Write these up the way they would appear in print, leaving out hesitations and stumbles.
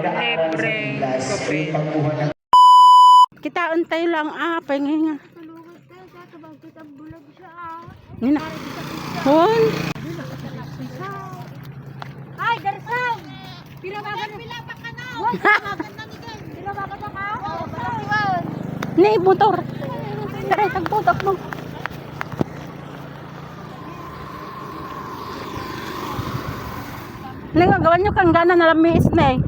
libre kopi. Kita untay lang pahinga. Nina. Hon. Ay, darsang. Pila pa ka na. Pila pa ka? Ni motor. Tara tagputok mo. Nagagawan nyo kang gana na lamis na eh.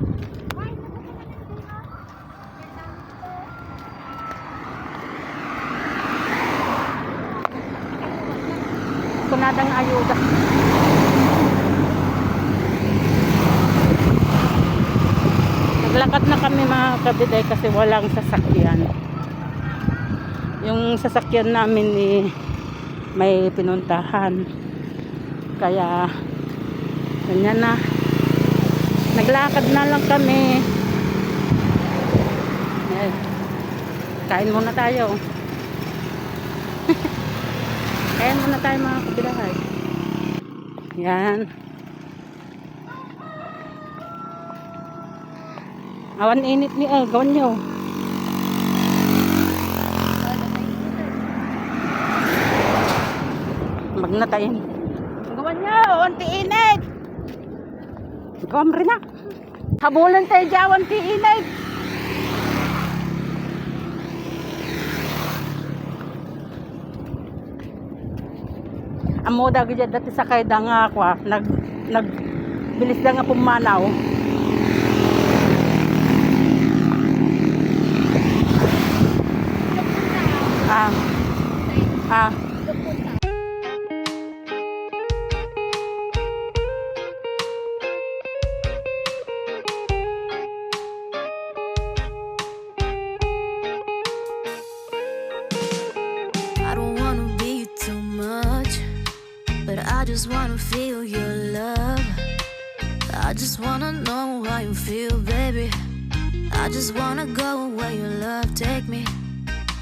Kunadang ayuda. Naglakad na kami mga kabiday kasi walang sasakyan. Yung sasakyan namin may pinuntahan. Kaya ganyan na. Naglakad na lang kami. Kain muna tayo. Kain muna tayo mga kabidahay. Yan. Awan init ni gawan nyo. Magnatayin. Gawan nyo, anti init. Gawan rin na. Habulan tayo dyan, anti init. Amo dagi dyan dati sakay da nga ako nagbilis da nga pumanaw. I don't wanna be too much, but I just wanna feel your love. I just wanna know how you feel, baby. I just wanna go where your love take me.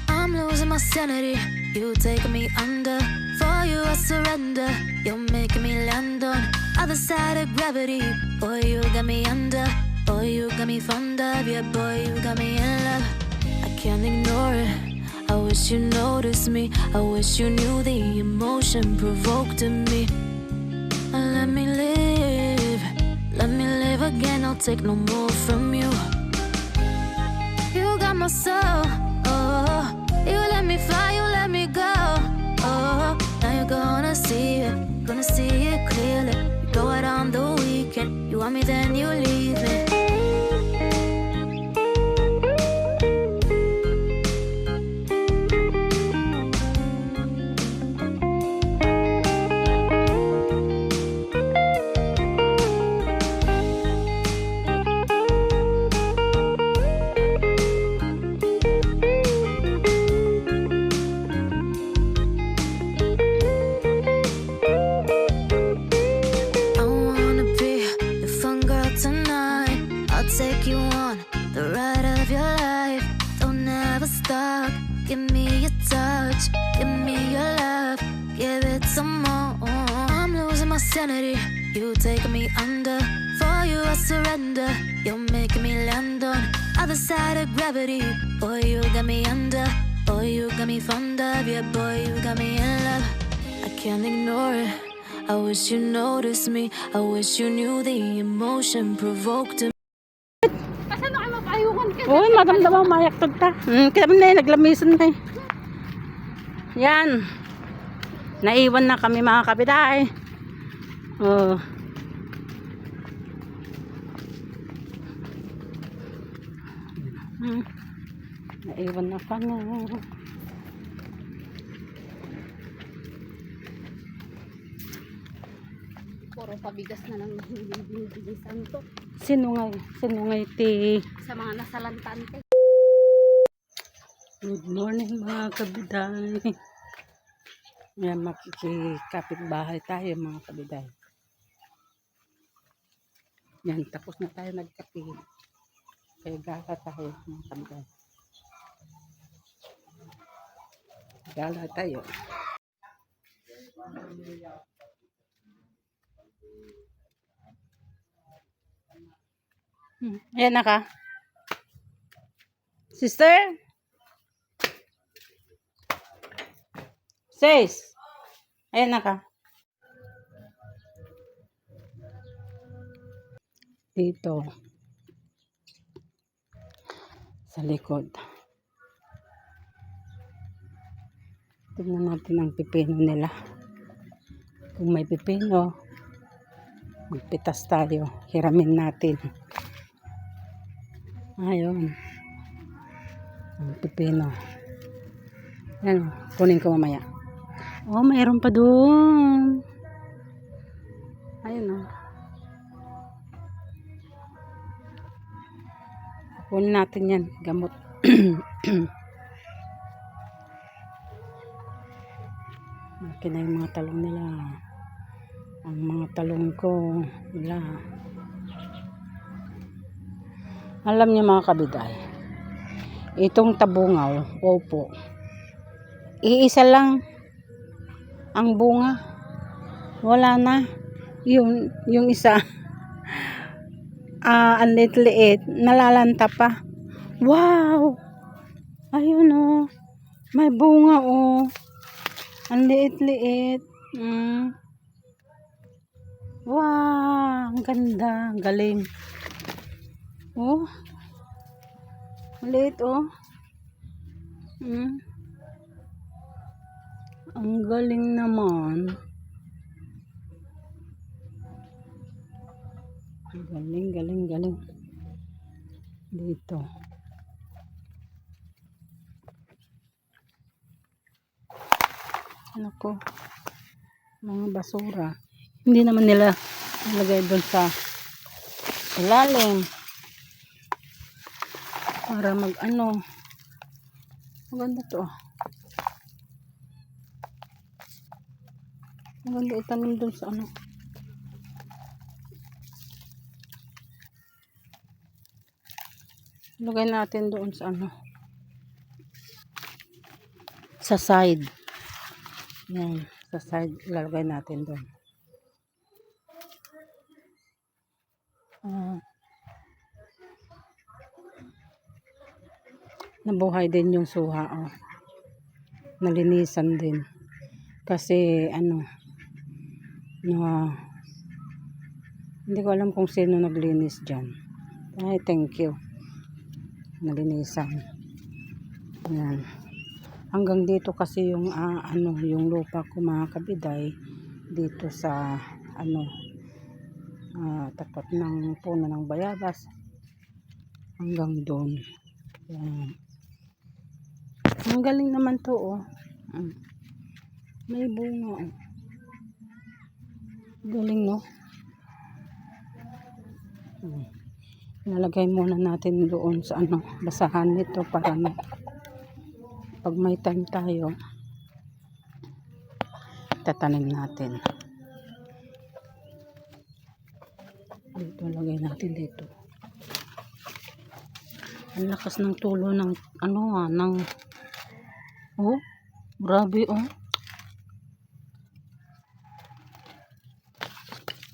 I'm losing my sanity, you taking me under. For you I surrender, you're making me land on other side of gravity. Boy, you got me under. Boy, you got me fond of. Yeah, boy, you got me in love. I can't ignore it. I wish you noticed me. I wish you knew the emotion provoked in me. Let me live again. I'll take no more from you. You got my soul. Oh, you let me fly, you let me go. Oh, now you're gonna see it clearly. You go out on the weekend. You want me, then you leave me. Take you on the ride of your life. Don't ever stop. Give me your touch. Give me your love. Give it some more. I'm losing my sanity. You taking me under. For you I surrender. You're making me land on other side of gravity. Boy, you got me under. Boy, you got me fond of. Yeah, boy, you got me in love. I can't ignore it. I wish you noticed me. I wish you knew the emotion provoked in. Uy, madamdamang mayaktag ta. Kita mo na yun, naglamisan na eh. Yan. Naiwan na kami mga kabiday. Oh. Naiwan na kami. Puro pabigas na lang binibigay sa anto. Sinungay ti. Sa mga nasalantante. Good morning mga kabiday. Yan, makikikapit bahay tayo mga kabiday. Yan, tapos na tayo nagkape. Kaya gala tayo mga kabiday. Gala tayo. Ayan na ka. Sister? Sis? Ayan na ka. Dito. Sa likod. Tignan natin ang pipino nila. Kung may pipino, magpitas tayo. Hiramin natin. Ayun. Ang pipino. Yan. Kunin ko mamaya. Oh, mayroon pa doon. Ayun oh. Kunin natin yan. Gamot. Malaki na yung mga talong nila. Ang mga talong ko, wala. Alam niyo mga kabiday, itong tabungaw, opo, iisa lang ang bunga. Wala na. Yung isa, ang liit-liit, nalalanta pa. Wow! Ayun oh. May bunga oh. Ang liit-liit. Wow! Ang ganda. Ang galing. Oh. Ang liit oh. Ang galing naman. Galing. Dito. Ano ko? Mga basura. Hindi naman nila nilagay doon sa ilalim. Para mag-ano. Maganda to. Maganda itanim doon sa ano. Lagay natin doon sa ano. Sa side. Yan. Sa side. Ilalagay natin doon. Nabuhay din yung suha. Oh. Nalinisan din. Kasi ano. Hindi ko alam kung sino naglinis dyan. Ay, thank you. Nalinisan. Yan. Hanggang dito kasi yung yung lupa ko mga kabiday dito sa tapat ng puno ng bayabas hanggang doon. Yan. Ang galing naman to oh. May bunga oh. Galing no. Nalagay muna natin doon sa basahan nito para pag may time tayo tatanim natin. Dito lagay natin dito. Ang lakas ng tulo ng oh, grabe oh.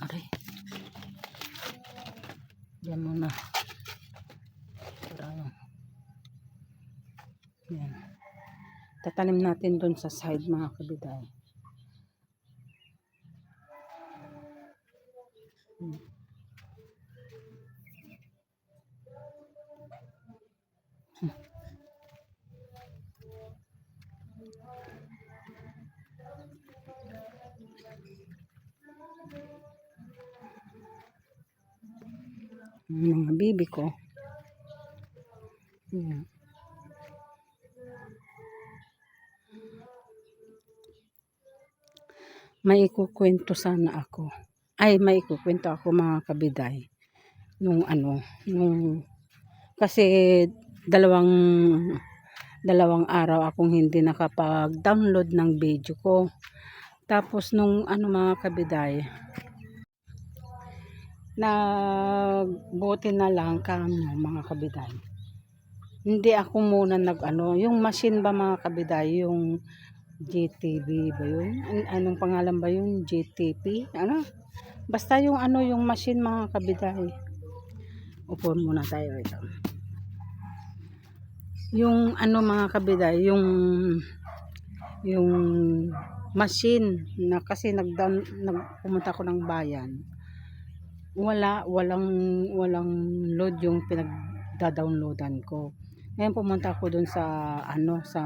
Aray. Diyan muna. Yan. Tatanim natin doon sa side mga kabiday. Mga bibi ko. Yan. May ikukwento sana ako. May ikukwento ako mga kabiday. Nung kasi dalawang araw akong hindi nakapag-download ng video ko. Tapos nung mga kabiday, nagbuti na lang mga kabiday. Hindi ako muna yung machine ba mga kabiday, yung GTV ba yun? Anong pangalan ba yun? GTP? Basta yung yung machine mga kabiday. Upo muna tayo ito. Yung ano mga kabida, yung machine na kasi pumunta ko ng bayan. Walang load yung pinagda-downloadan ko. Ngayon pumunta ako dun sa sa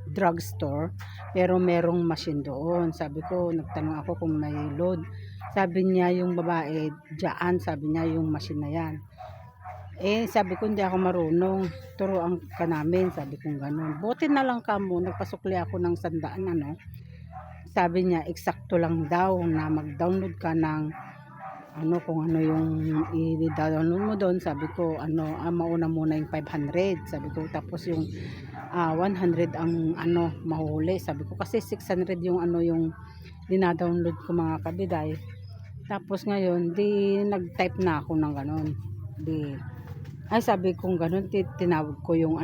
drugstore, pero merong machine doon. Sabi ko, nagtanong ako kung may load. Sabi niya yung babae, diyan, sabi niya yung machine na yan. Sabi ko, hindi ako marunong. Turuan ka namin, sabi ko gano'n. Buti na lang kamo, nagpasukli ako ng 100, Sabi niya, eksakto lang daw na mag-download ka ng kung ano yung i-download mo doon. Sabi ko, mauna muna yung 500. Sabi ko, tapos yung 100 ang mahuli. Sabi ko, kasi 600 yung yung dinadownload ko mga kabiday. Tapos ngayon, nag-type na ako ng gano'n. Sabi kong gano'n, tinawag ko yung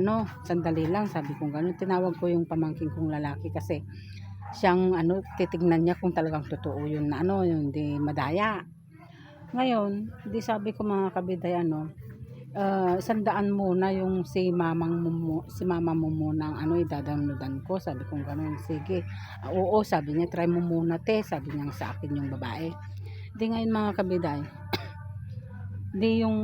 sandali lang, sabi kong gano'n, tinawag ko yung pamangkin kong lalaki kasi siyang titignan niya kung talagang totoo yun na yung di madaya. Ngayon, sabi ko mga kabiday, 100 muna yung si mama mo muna ang i-downloadan ko, sabi kong gano'n. Sige, oo, sabi niya, try mo muna sabi niya sa akin yung babae. Ngayon mga kabiday, yung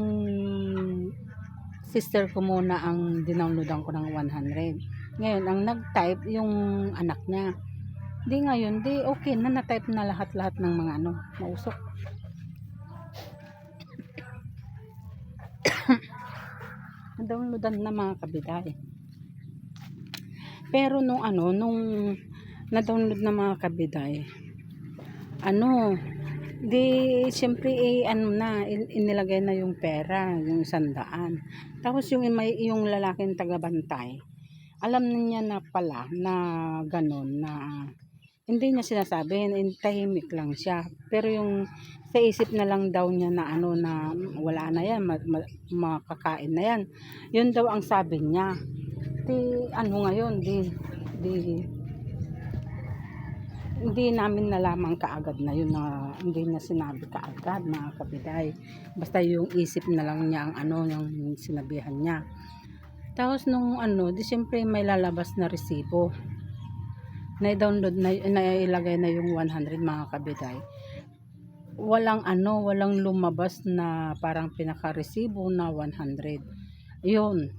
sister ko muna ang dinownloadan ko ng 100. Ngayon, ang nag-type yung anak niya. Ngayon, okay na, na-type na lahat-lahat ng mga mausok. Downloadan na mga kabiday. Pero nung na-download na mga kabiday, siyempre inilagay na yung pera, yung 100. Tapos yung lalaking tagabantay, alam niya na pala na ganon, na hindi niya sinasabi, tahimik lang siya. Pero yung sa isip na lang daw niya na na wala na yan, makakain na yan. Yun daw ang sabi niya. Ngayon, hindi namin nalaman kaagad na yun, na hindi niya sinabi kaagad mga kabiday. Basta yung isip na lang niya ang yung sinabihan niya. Tapos nung siyempre may lalabas na resibo. Na-download na ilagay na yung 100 mga kabiday. Walang lumabas na parang pinaka-resibo na 100. Yun,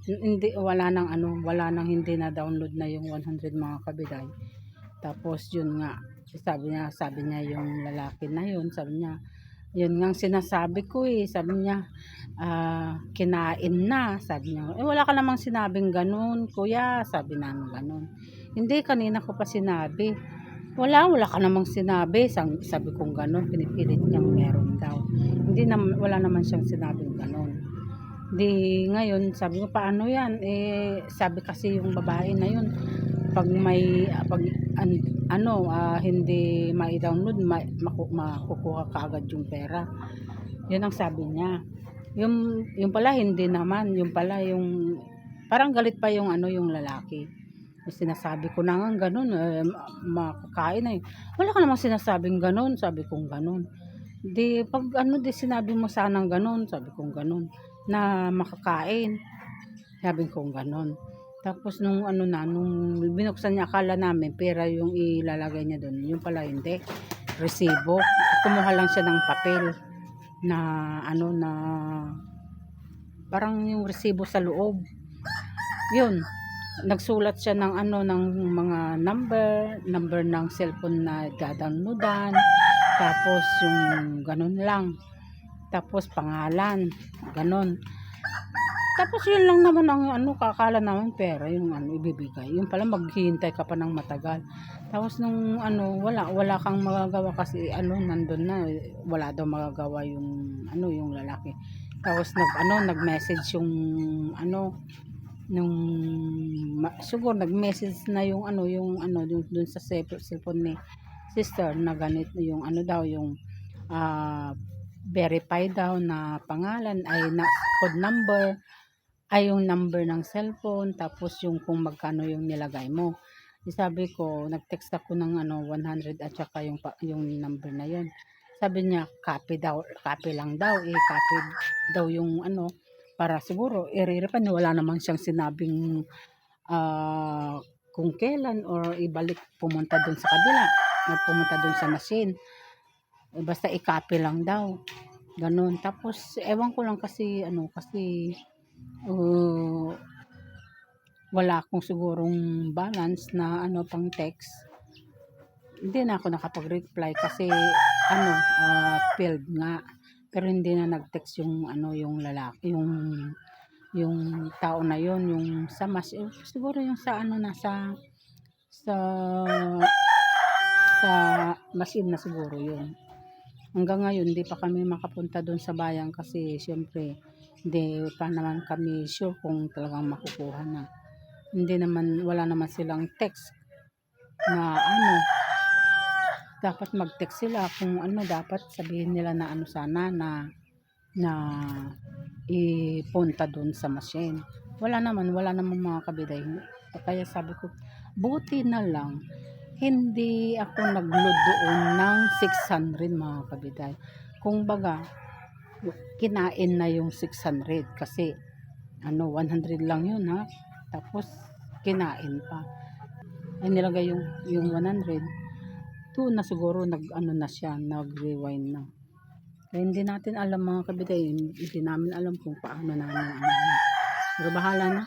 wala nang hindi na download na yung 100 mga kabiday. Tapos yun nga, sabi niya yung lalaki na yun, sabi niya, yun nga sinasabi ko sabi niya, kinain na, sabi niya. Wala ka namang sinabing ganun, kuya, sabi namin ganun. Hindi, kanina ko pa sinabi. Wala ka namang sinabi, sabi kong ganun, pinipilit niyang meron daw. Wala naman siyang sinabing ganun. Ngayon, sabi ko, paano yan? Sabi kasi yung babae na yun, pag hindi ma-download, makukuha ka agad yung pera. Yun ang sabi niya. Yung pala hindi naman, yung pala yung parang galit pa yung yung lalaki. Sinasabi ko na nga ganun, makakain na wala ka namang sinasabing ganun, sabi kong ganun. Pag sinabi mo sanang ganun, sabi kong ganun, na makakain, sabi kong ganun. Tapos nung binuksan niya, akala namin pera yung ilalagay niya doon. Yung pala hindi, resibo. Kumuha lang siya ng papel na na parang yung resibo sa loob. Yun, nagsulat siya ng ng mga number ng cellphone na downloadan. Tapos yung ganun lang. Tapos pangalan, ganun. Tapos yun lang naman ang kakala naman pera yung ibibigay. Yung pala maghihintay ka pa ng matagal. Tapos nung wala kang magagawa kasi nandun na, wala daw magagawa yung yung lalaki. Tapos nag-message yung siguro nag-message na yung dun sa cellphone ni sister na ganito yung daw yung verify daw na pangalan ay na code number ay yung number ng cellphone, tapos yung kung magkano yung nilagay mo. Sabi ko, nag-text ako ng 100 at saka yung number na yun. Sabi niya, copy lang daw, copy daw yung ano, para siguro, i-refund niya. Wala namang siyang sinabing kung kailan or ibalik, pumunta dun sa kabila, pumunta dun sa machine. Basta i-copy lang daw. Ganun. Tapos, ewan ko lang kasi, kasi, wala akong sigurong balance na pang text. Hindi na ako nakapag-reply kasi failed nga. Pero hindi na nag-text yung yung lalaki, yung tao na yon, yung sa siguro yung sa sa machine na siguro yun. Hanggang ngayon hindi pa kami makapunta doon sa bayan kasi syempre hindi pa naman kami sure kung talagang makukuha na. Hindi naman, wala naman silang text na dapat mag-text sila kung dapat sabihin nila na sana na ipunta doon sa machine. Wala naman mga kabiday. Kaya sabi ko, buti na lang hindi ako nag-load doon ng 600 mga kabiday. Kung baga, kinain na yung 600 kasi 100 lang yun ha. Tapos kinain pa. Ay nilagay yung 100. Doon na siguro na siya, nag-rewind na. Kaya hindi natin alam mga kabiday, hindi namin alam kung paano namin pero bahala na.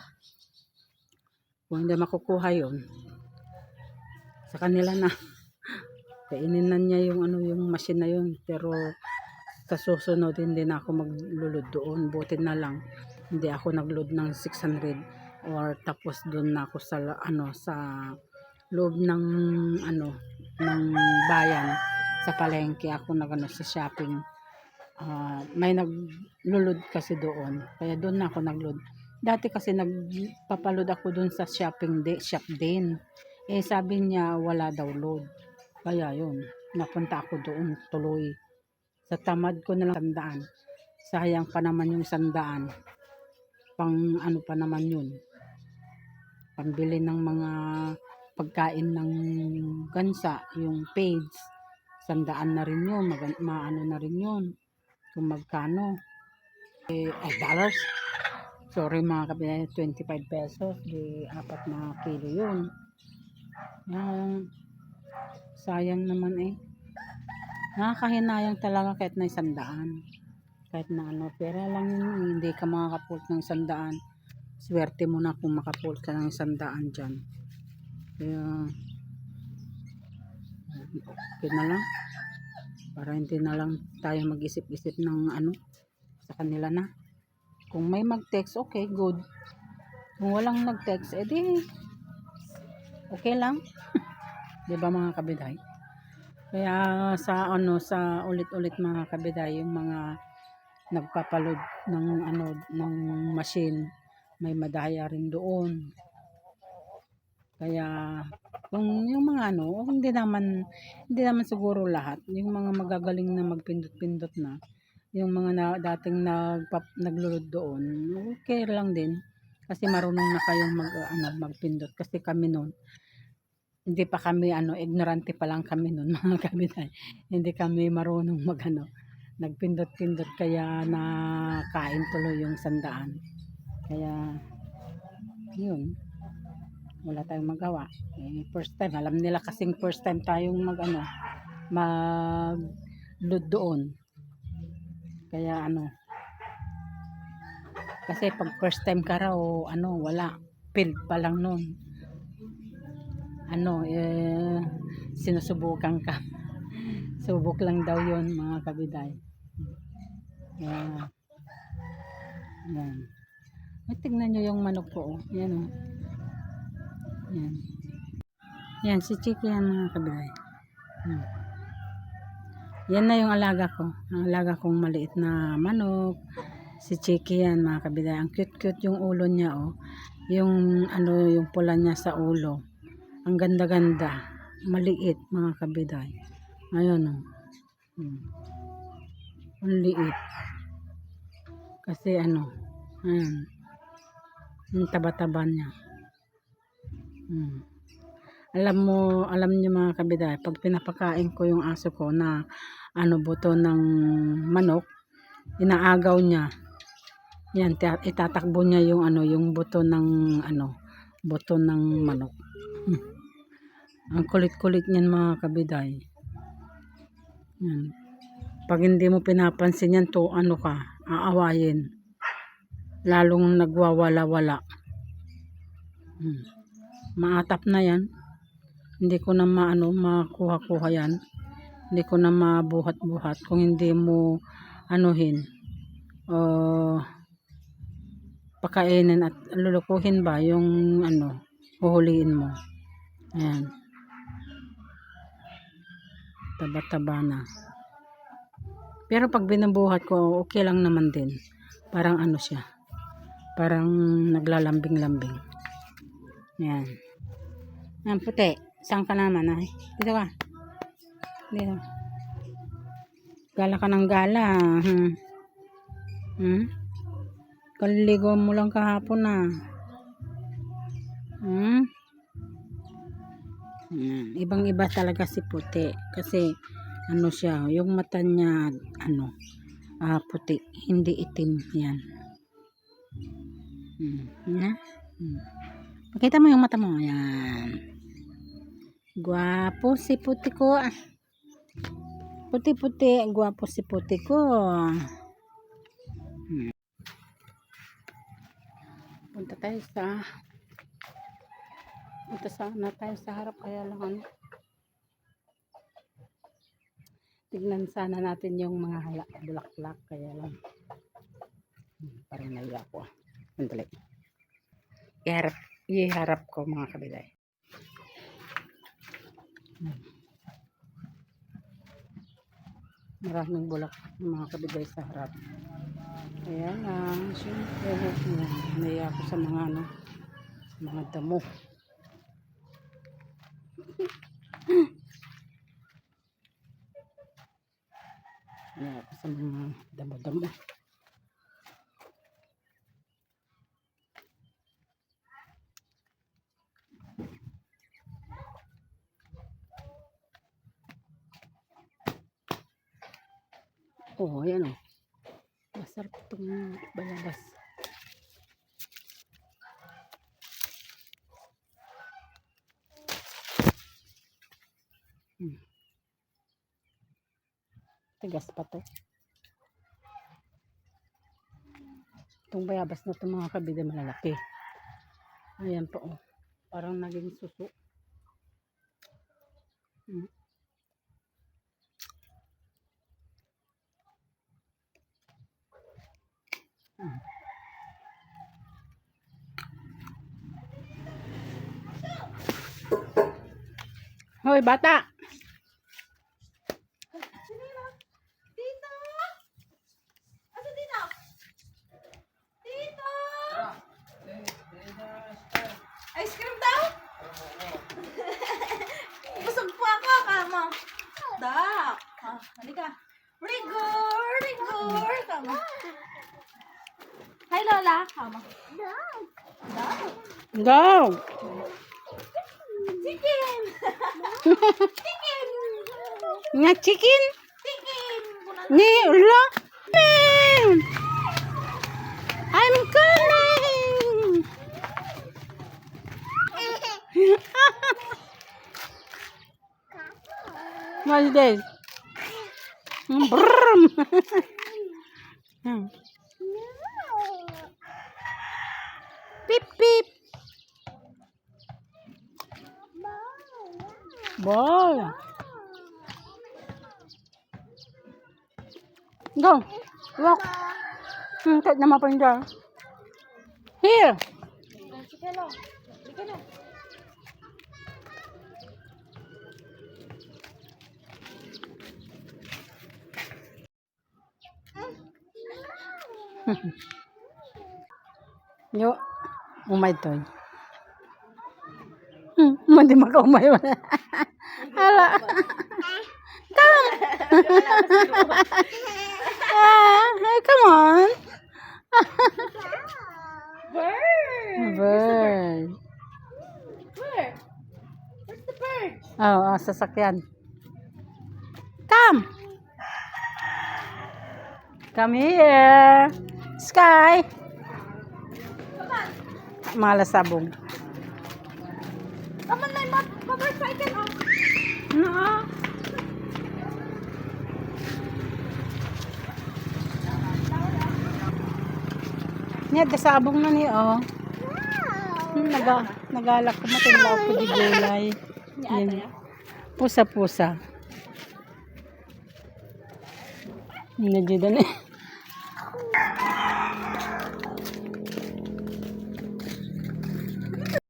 Kung hindi makukuha yun, sa kanila na. Kainin na niya yung machine na yun. Pero sa susunod hindi na ako maglulod doon. Buti na lang hindi ako nagload ng 600 or tapos doon na ako sa sa loob ng ng bayan sa palengke ako sa shopping. May naglulod kasi doon. Kaya doon na ako nagload. Dati kasi nagpapaload ako doon sa shop din. Sabi niya wala daw load. Kaya yun, napunta ako doon tuloy. Sa tamad ko na lang 100. Sayang pa naman yung 100. Pang pa naman yun. Pambili ng mga pagkain ng gansa, yung page. 100 na rin yun. Maano na rin yun. Kung magkano. Dollars. Sorry mga kabila, 25 pesos. Di 4 na kilo yun. Sayang naman nakakahinayang talaga kahit na 100. Kahit na pera lang yun, hindi ka makakapult ng 100. Swerte mo na kung makapult ka ng 100 dyan. Kaya okay na lang. Para hindi na lang tayo mag-isip-isip ng sa kanila na. Kung may mag-text, okay, good. Kung walang nag-text, edi okay lang. 'Di ba mga kabiday? Kaya sa sa ulit-ulit mga kabiday, yung mga nagpapaload ng ng machine, may madaya rin doon. Kaya kung yung mga hindi naman siguro lahat, yung mga magagaling na magpindot-pindot na, yung mga dating naglulod doon, okay lang din kasi marunong na kayong magpindot kasi kami noon hindi pa kami ignorante pa lang kami noon mga kabiday. Hindi kami marunong nagpindot-pindot kaya nakain tuloy yung 100. Kaya yun, wala tayong magawa. First time, alam nila kasing first time tayong mag-load doon. Kaya kasi pag first time ka raw wala, field pa lang noon. Sinusubukan ka. Subok lang daw yon mga kabiday. Yan. Tignan nyo yung manok ko. Yan Yan. Yan si Chiki yan mga kabiday. Yan na yung alaga ko. Ang alaga kong maliit na manok. Si Chiki yan mga kabiday. Ang cute-cute yung ulo niya Yung yung pula niya sa ulo. Ang ganda-ganda. Maliit mga kabiday. Ayun Ang liit. Kasi ayan. Yung taba-taba niya. Alam niyo mga kabiday, pag pinapakain ko yung aso ko na buto ng manok, inaagaw niya. Yan, itatakbo niya yung yung buto ng buto ng manok. Ang kulit-kulit niyan mga kabiday. Yan. Pag hindi mo pinapansin yan, to aawayin. Lalong nagwawala-wala. Maatap na yan. Hindi ko na makuha-kuha yan. Hindi ko na mabuhat-buhat kung hindi mo pakainin at lulukuhin ba yung huhuliin mo. Ayan. Taba-taba na. Pero pag binubuhat ko, okay lang naman din. Parang siya. Parang naglalambing-lambing. Ayan. Ayan, puti. Saan ka naman ay? Dito ka. Dito. Gala ka ng gala. Kaliligo mo lang kahapon na. Ibang-iba talaga si puti. Kasi siya, yung mata niya puti, hindi itim yan. Pakita mo yung mata mo. Yan. Gwapo si puti ko. Puti-puti, gwapo si puti ko. Punta sana tayo sa harap, kaya lang tignan sana natin yung mga bulaklak, kaya lang parang naiya ko. Sandali. Iharap ko mga kabiday. Maraming bulaklak mga kabiday sa harap. Kaya lang, syempre, naiya ko sa mga damo. Naiya ko sa mga damo-damo. Ayan masarap itong bayabas. Tigas pa to. Itong bayabas na itong mga kabida malalaki. Ayan po. Parang naging suso. Hoy, bata! Tito! Asa dito? Tito! Ice cream daw? Busog po ako, kama. Dak. Halika. Rigor, kama. Hi, Lola. Kama. Go! Chicken! Chicken! Nga chicken? Chicken! Ni ulo? I'm coming! What's this? Brum! Beep beep! Ball! Go! Walk! Kahit na mapanda. Here! Sige lang. Sige lang. Yo, umay toy. Mandi makaumay wala. Hala. Come. Hey, come on. Bird! Bird. Where? Where's the bird? Sasakyan. Come. Come here. Sky. Malasabong. Kaman na yung motorcycle, oh. No. Niya, dasabong na niya, oh. Nagalak ko matilaw ko di gulay. Yan. Pusa-pusa. Hindi na dyan eh.